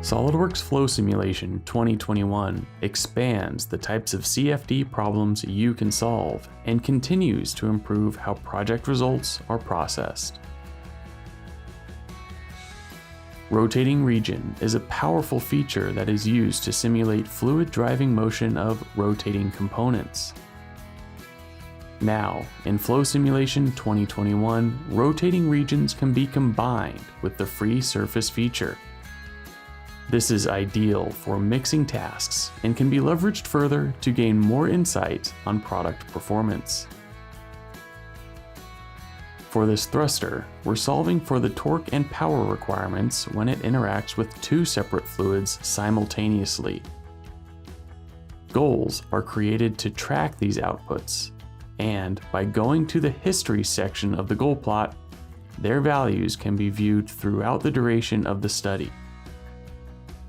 SOLIDWORKS Flow Simulation 2021 expands the types of CFD problems you can solve and continues to improve how project results are processed. Rotating region is a powerful feature that is used to simulate fluid driving motion of rotating components. Now, in Flow Simulation 2021, rotating regions can be combined with the free surface feature. This is ideal for mixing tasks and can be leveraged further to gain more insight on product performance. For this thruster, we're solving for the torque and power requirements when it interacts with two separate fluids simultaneously. Goals are created to track these outputs, and by going to the history section of the goal plot, their values can be viewed throughout the duration of the study.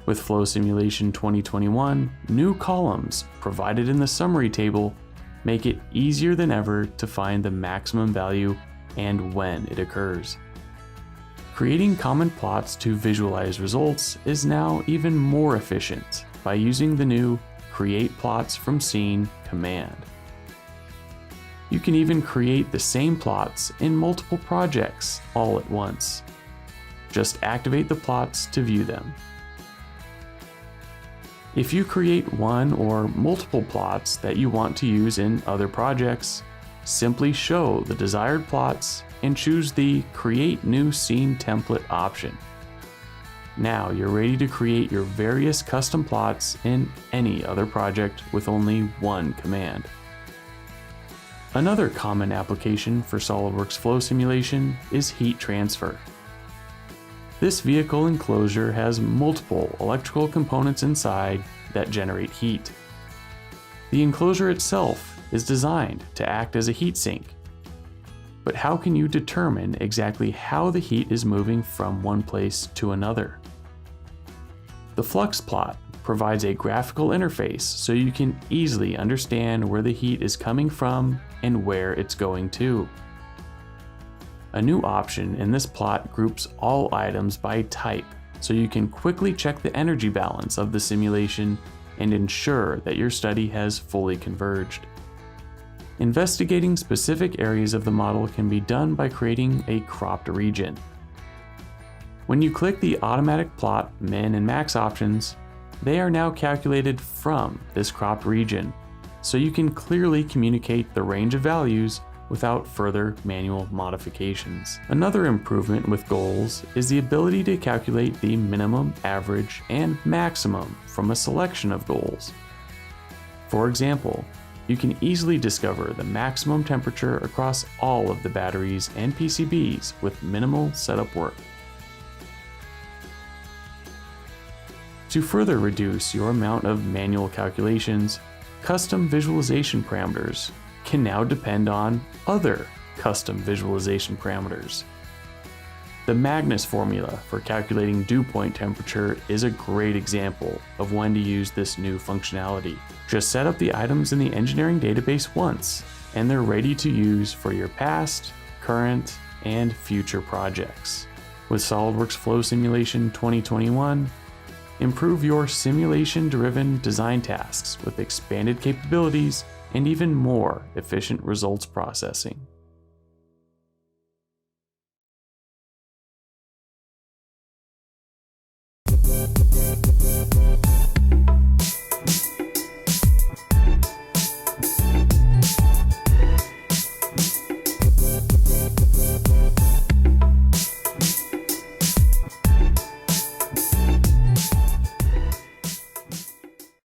With Flow Simulation 2021, new columns provided in the summary table make it easier than ever to find the maximum value and when it occurs. Creating common plots to visualize results is now even more efficient by using the new Create Plots from Scene command. You can even create the same plots in multiple projects all at once. Just activate the plots to view them. If you create one or multiple plots that you want to use in other projects, simply show the desired plots and choose the Create New Scene Template option. Now you're ready to create your various custom plots in any other project with only one command. Another common application for SOLIDWORKS Flow Simulation is heat transfer. This vehicle enclosure has multiple electrical components inside that generate heat. The enclosure itself is designed to act as a heat sink. But how can you determine exactly how the heat is moving from one place to another? The Flux Plot provides a graphical interface so you can easily understand where the heat is coming from and where it's going to. A new option in this plot groups all items by type, so you can quickly check the energy balance of the simulation and ensure that your study has fully converged. Investigating specific areas of the model can be done by creating a cropped region. When you click the automatic plot min and max options, they are now calculated from this cropped region, so you can clearly communicate the range of values without further manual modifications. Another improvement with goals is the ability to calculate the minimum, average, and maximum from a selection of goals. For example, you can easily discover the maximum temperature across all of the batteries and PCBs with minimal setup work. To further reduce your amount of manual calculations, custom visualization parameters can now depend on other custom visualization parameters. The Magnus formula for calculating dew point temperature is a great example of when to use this new functionality. Just set up the items in the engineering database once, and they're ready to use for your past, current, and future projects. With SOLIDWORKS Flow Simulation 2021, improve your simulation-driven design tasks with expanded capabilities and even more efficient results processing.